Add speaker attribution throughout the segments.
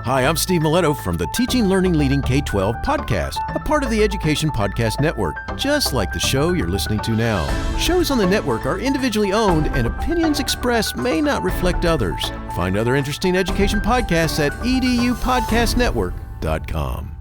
Speaker 1: Hi, I'm Steve Miletto from the Teaching, Learning, Leading K-12 podcast, a part of the Education Podcast Network, just like the show you're listening to now. Shows on the network are individually owned, and opinions expressed may not reflect others. Find other interesting education podcasts at edupodcastnetwork.com.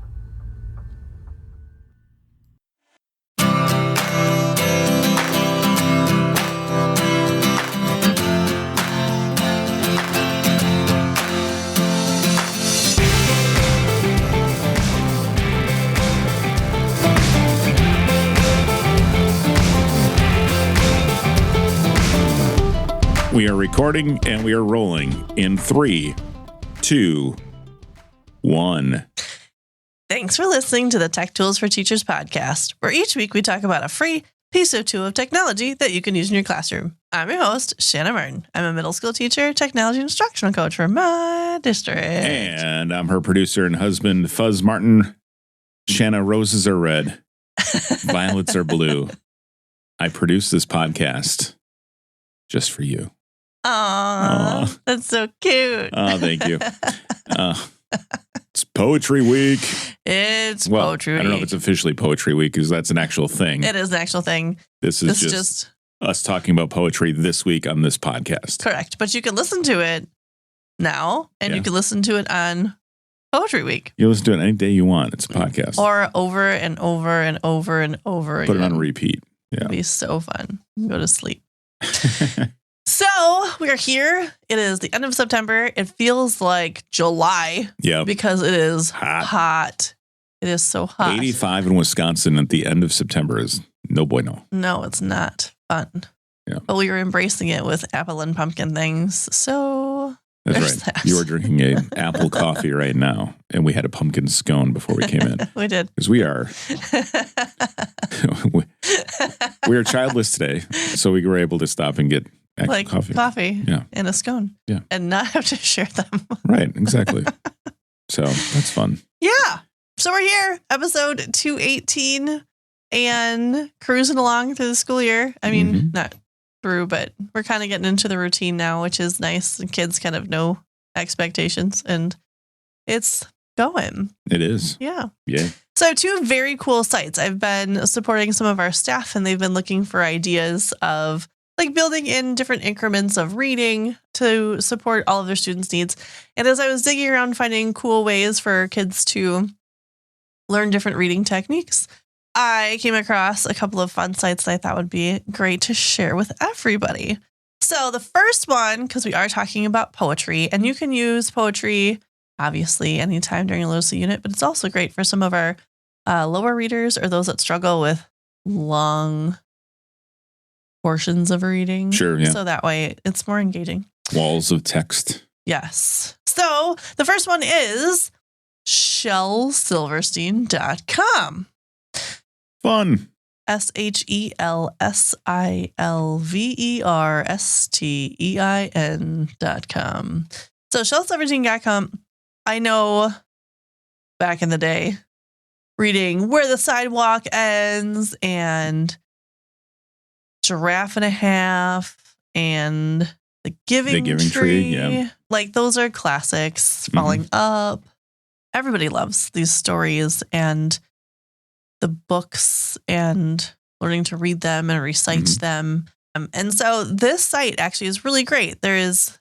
Speaker 2: We are recording and we are rolling in 3, 2, 1.
Speaker 3: Thanks for listening to the Tech Tools for Teachers podcast, where each week we talk about a free piece or two of technology that you can use in your classroom. I'm your host, Shanna Martin. I'm a middle school teacher, technology instructional coach for my district.
Speaker 2: And I'm her producer and husband, Fuzz Martin. Shanna, roses are red. Violets are blue. I produce this podcast just for you.
Speaker 3: Aww, that's so cute.
Speaker 2: Oh, thank you. It's Poetry Week.
Speaker 3: It's Poetry Week.
Speaker 2: I don't know if it's officially Poetry Week because that's an actual thing.
Speaker 3: It is an actual thing.
Speaker 2: This is just us talking about poetry this week on this podcast.
Speaker 3: Correct. But you can listen to it now, and you can listen to it on Poetry Week.
Speaker 2: You listen to it any day you want. It's a podcast.
Speaker 3: Or over and over and over and over
Speaker 2: Put
Speaker 3: again.
Speaker 2: it on repeat. Yeah.
Speaker 3: It'll be so fun. Go to sleep. So we are here. It is the end of September. It feels like July because it is hot. It is so hot.
Speaker 2: 85 in Wisconsin at the end of September is no bueno.
Speaker 3: No, it's not fun.
Speaker 2: Yeah.
Speaker 3: But we were embracing it with apple and pumpkin things. So
Speaker 2: that's right.
Speaker 3: That.
Speaker 2: You are drinking an apple coffee right now, and we had a pumpkin scone before we came in.
Speaker 3: We did.
Speaker 2: Because we are we are childless today, so we were able to stop and get coffee
Speaker 3: and a scone and not have to share them.
Speaker 2: Right, exactly. So that's fun.
Speaker 3: Yeah. So we're here, episode 218, and cruising along through the school year. I mean, not through, but we're kind of getting into the routine now, which is nice. The kids kind of know expectations, and it's going.
Speaker 2: It is.
Speaker 3: Yeah.
Speaker 2: Yeah.
Speaker 3: So 2 very cool sites. I've been supporting some of our staff, and they've been looking for ideas of like building in different increments of reading to support all of their students' needs. And as I was digging around finding cool ways for kids to learn different reading techniques, I came across a couple of fun sites that I thought would be great to share with everybody. So the first one, because we are talking about poetry, and you can use poetry, obviously, anytime during a literacy unit, but it's also great for some of our lower readers or those that struggle with long portions of reading.
Speaker 2: Sure, yeah.
Speaker 3: So that way it's more engaging.
Speaker 2: Walls of text.
Speaker 3: Yes. So the first one is shellsilverstein.com.
Speaker 2: Fun.
Speaker 3: SHELSILVERSTEIN.com. So shellsilverstein.com. I know back in the day, reading Where the Sidewalk Ends and Giraffe and a Half and The Giving Tree.
Speaker 2: Yeah.
Speaker 3: Like those are classics. Falling Up. Everybody loves these stories and the books and learning to read them and recite them. And so this site actually is really great. There is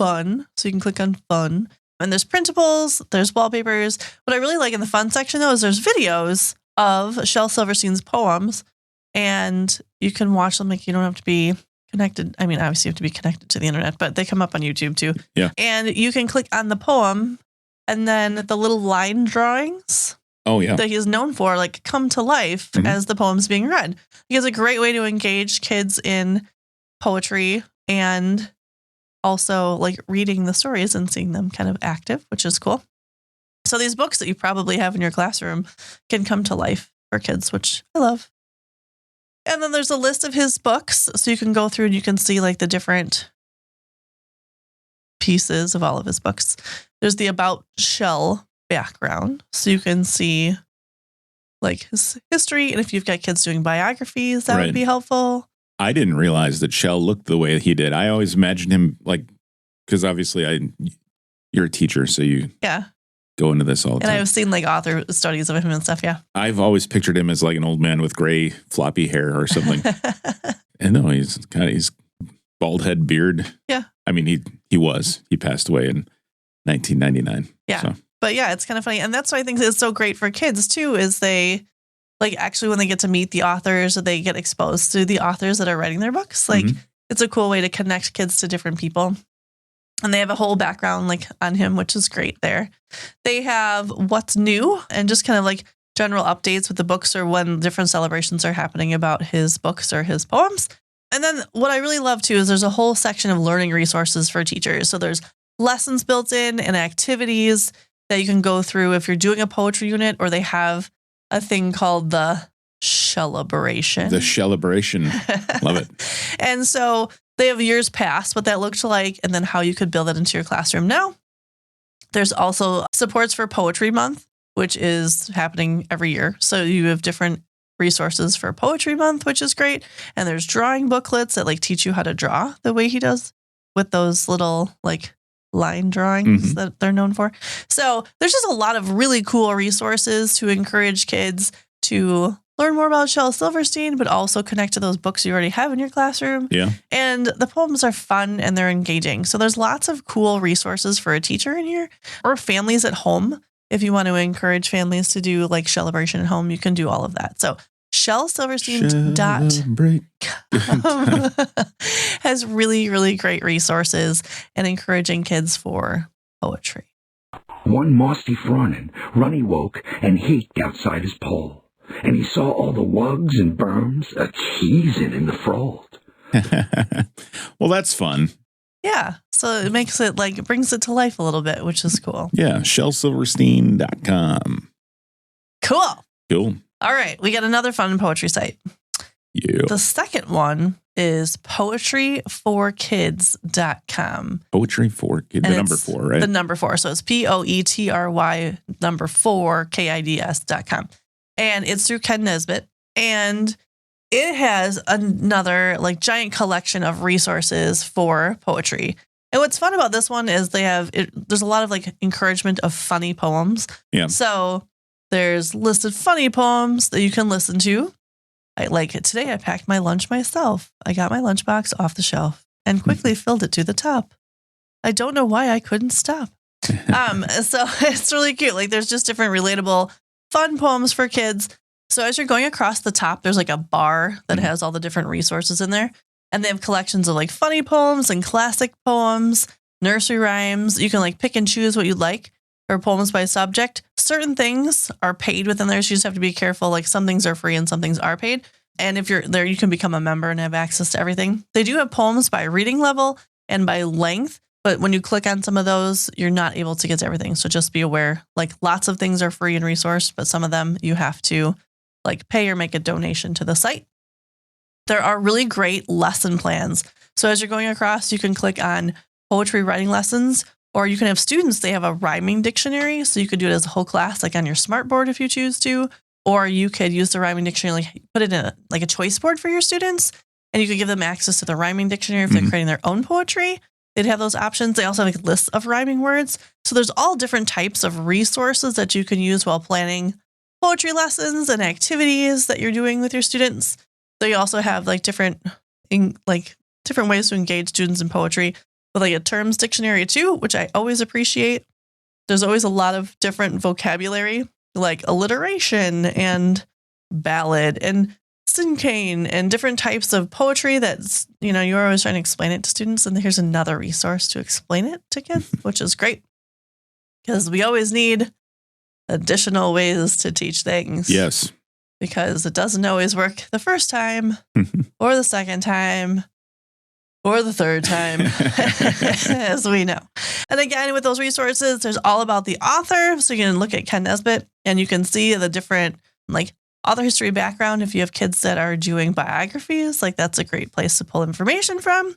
Speaker 3: fun. So you can click on fun. And there's printables, there's wallpapers. What I really like in the fun section, though, is there's videos of Shel Silverstein's poems. And you can watch them. Like, you don't have to be connected. I mean, obviously you have to be connected to the internet, but they come up on YouTube too.
Speaker 2: Yeah.
Speaker 3: And you can click on the poem and then the little line drawings that he's known for, like, come to life as the poem's being read. It's a great way to engage kids in poetry and also like reading the stories and seeing them kind of active, which is cool. So these books that you probably have in your classroom can come to life for kids, which I love. And then there's a list of his books. So you can go through and you can see like the different pieces of all of his books. There's the About Shell background. So you can see like his history. And if you've got kids doing biographies, that would be helpful.
Speaker 2: I didn't realize that Shell looked the way he did. I always imagined him like, because obviously You're a teacher, so you go into this all the time.
Speaker 3: And I've seen like author studies of him and stuff. Yeah.
Speaker 2: I've always pictured him as like an old man with gray floppy hair or something. And no, he's bald head, beard.
Speaker 3: Yeah.
Speaker 2: I mean, he passed away in 1999.
Speaker 3: Yeah.
Speaker 2: So.
Speaker 3: But yeah, it's kind of funny. And that's why I think it's so great for kids too, is they like actually when they get to meet the authors, or they get exposed to the authors that are writing their books. Like it's a cool way to connect kids to different people. And they have a whole background like on him, which is great there. They have what's new and just kind of like general updates with the books or when different celebrations are happening about his books or his poems. And then what I really love too is there's a whole section of learning resources for teachers. So there's lessons built in and activities that you can go through if you're doing a poetry unit, or they have a thing called the Celebration.
Speaker 2: The Celebration. Love it.
Speaker 3: And so they have years past what that looked like and then how you could build it into your classroom now. There's also supports for Poetry Month, which is happening every year. So you have different resources for Poetry Month, which is great. And there's drawing booklets that like teach you how to draw the way he does with those little like line drawings that they're known for. So there's just a lot of really cool resources to encourage kids to learn more about Shel Silverstein, but also connect to those books you already have in your classroom.
Speaker 2: Yeah.
Speaker 3: And the poems are fun and they're engaging. So there's lots of cool resources for a teacher in here, or families at home. If you want to encourage families to do like Celebration at home, you can do all of that. So shelsilverstein.com has really, really great resources and encouraging kids for poetry.
Speaker 4: One mossy forenoon, Ronnie woke and heeked outside his pole, and he saw all the wugs and berms a-cheesing in the frold.
Speaker 2: Well, that's fun.
Speaker 3: Yeah. So it makes it like, it brings it to life a little bit, which is cool.
Speaker 2: Yeah. shelsilverstein.com.
Speaker 3: Cool.
Speaker 2: Cool.
Speaker 3: All right. We got another fun poetry site.
Speaker 2: Yeah.
Speaker 3: The second one is poetryforkids.com.
Speaker 2: Poetry for kids. The number 4, right?
Speaker 3: The number 4. So it's POETRY number 4 KIDS.com. And it's through Ken Nesbitt. And it has another like giant collection of resources for poetry. And what's fun about this one is there's a lot of like encouragement of funny poems.
Speaker 2: Yeah.
Speaker 3: So there's listed funny poems that you can listen to. Like today I packed my lunch myself. I got my lunchbox off the shelf and quickly filled it to the top. I don't know why I couldn't stop. So it's really cute. Like there's just different relatable fun poems for kids. So as you're going across the top, there's like a bar that has all the different resources in there. And they have collections of like funny poems and classic poems, nursery rhymes. You can like pick and choose what you like, or poems by subject. Certain things are paid within there, so you just have to be careful. Like some things are free and some things are paid. And if you're there, you can become a member and have access to everything. They do have poems by reading level and by length, but when you click on some of those, you're not able to get to everything. So just be aware, like lots of things are free and resourced, but some of them you have to like pay or make a donation to the site. There are really great lesson plans. So as you're going across, you can click on poetry writing lessons, or you can have students, they have a rhyming dictionary. So you could do it as a whole class, like on your smart board if you choose to, or you could use the rhyming dictionary, like put it in a choice board for your students, and you could give them access to the rhyming dictionary if they're creating their own poetry. They'd have those options. They also have like lists of rhyming words. So there's all different types of resources that you can use while planning poetry lessons and activities that you're doing with your students. They also have like different ways to engage students in poetry with like a terms dictionary too, which I always appreciate. There's always a lot of different vocabulary, like alliteration and ballad and syncane and different types of poetry that's, you're always trying to explain it to students. And here's another resource to explain it to kids, which is great because we always need additional ways to teach things.
Speaker 2: Yes.
Speaker 3: Because it doesn't always work the first time or the second time or the third time, as we know. And again, with those resources, there's all about the author. So you can look at Ken Nesbitt and you can see the different like author history background. If you have kids that are doing biographies, like that's a great place to pull information from.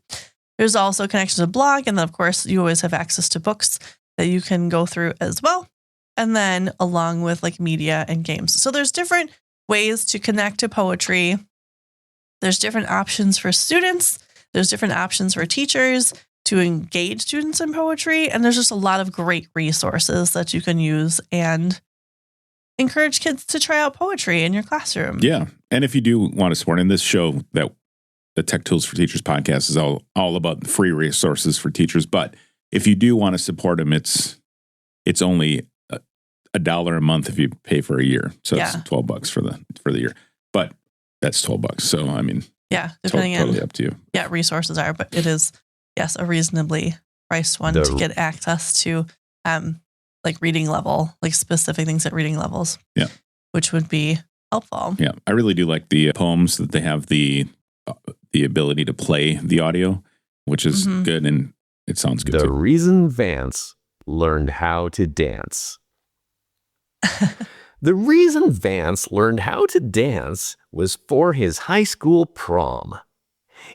Speaker 3: There's also connections to blog. And then of course you always have access to books that you can go through as well. And then along with like media and games. So there's different ways to connect to poetry. There's different options for students. There's different options for teachers. to engage students in poetry. And there's just a lot of great resources that you can use and encourage kids to try out poetry in your classroom.
Speaker 2: Yeah. And if you do want to support in this show, that the Tech Tools for Teachers podcast is all about free resources for teachers. But if you do want to support them, it's only $1 a month if you pay for a year. So it's $12 for the year. But that's $12. So I mean,
Speaker 3: depending
Speaker 2: totally
Speaker 3: on
Speaker 2: up to you.
Speaker 3: Yeah, resources are, but it is a reasonably priced one to get access to like reading level, like specific things at reading levels.
Speaker 2: Yeah.
Speaker 3: Which would be helpful.
Speaker 2: Yeah. I really do like the poems that they have the ability to play the audio, which is good, and it sounds good
Speaker 5: The
Speaker 2: too.
Speaker 5: reason Vance learned how to dance. The reason Vance learned how to dance was for his high school prom.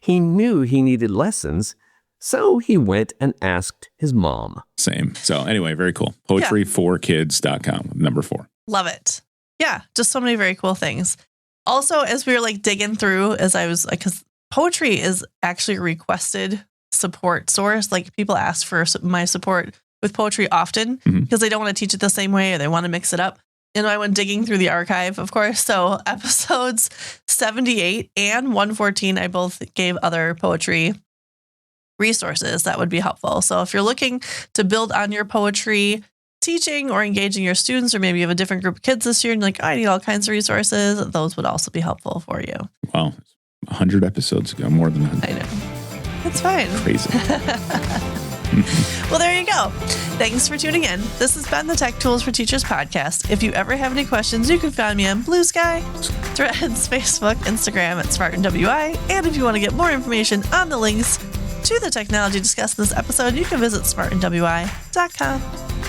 Speaker 5: He knew he needed lessons, so he went and asked his mom.
Speaker 2: Same. So anyway, very cool. Poetryforkids.com, number 4.
Speaker 3: Love it. Yeah, just so many very cool things. Also, as we were like digging through, as I was like, because poetry is actually a requested support source. Like people ask for my support with poetry often because they don't want to teach it the same way or they want to mix it up. And I went digging through the archive, of course. So episodes 78 and 114, I both gave other poetry resources that would be helpful. So if you're looking to build on your poetry teaching or engaging your students, or maybe you have a different group of kids this year and you're like, I need all kinds of resources, those would also be helpful for you.
Speaker 2: Wow. 100 episodes ago, more than 100.
Speaker 3: I know. It's fine.
Speaker 2: Crazy.
Speaker 3: Well, there you go. Thanks for tuning in. This has been the Tech Tools for Teachers podcast. If you ever have any questions, you can find me on Blue Sky, Threads, Facebook, Instagram at SmartinWI. And if you want to get more information on the links to the technology discussed in this episode, you can visit smartandwi.com.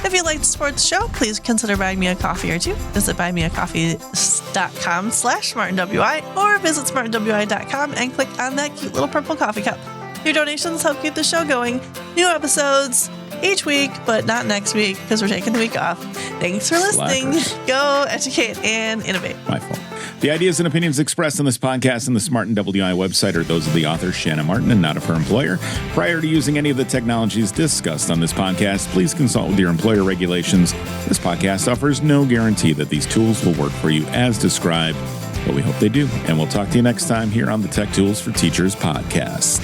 Speaker 3: If you'd like to support the show, please consider buying me a coffee or two. Visit buymeacoffee.com/SmartinWI or visit smartandwi.com and click on that cute little purple coffee cup. Your donations help keep the show going. New episodes each week, but not next week because we're taking the week off. Thanks for listening.
Speaker 2: Slackers.
Speaker 3: Go educate and innovate.
Speaker 2: My fault. The ideas and opinions expressed on this podcast and the Smart and WI website are those of the author, Shanna Martin, and not of her employer. Prior to using any of the technologies discussed on this podcast, please consult with your employer regulations. This podcast offers no guarantee that these tools will work for you as described, but we hope they do. And we'll talk to you next time here on the Tech Tools for Teachers podcast.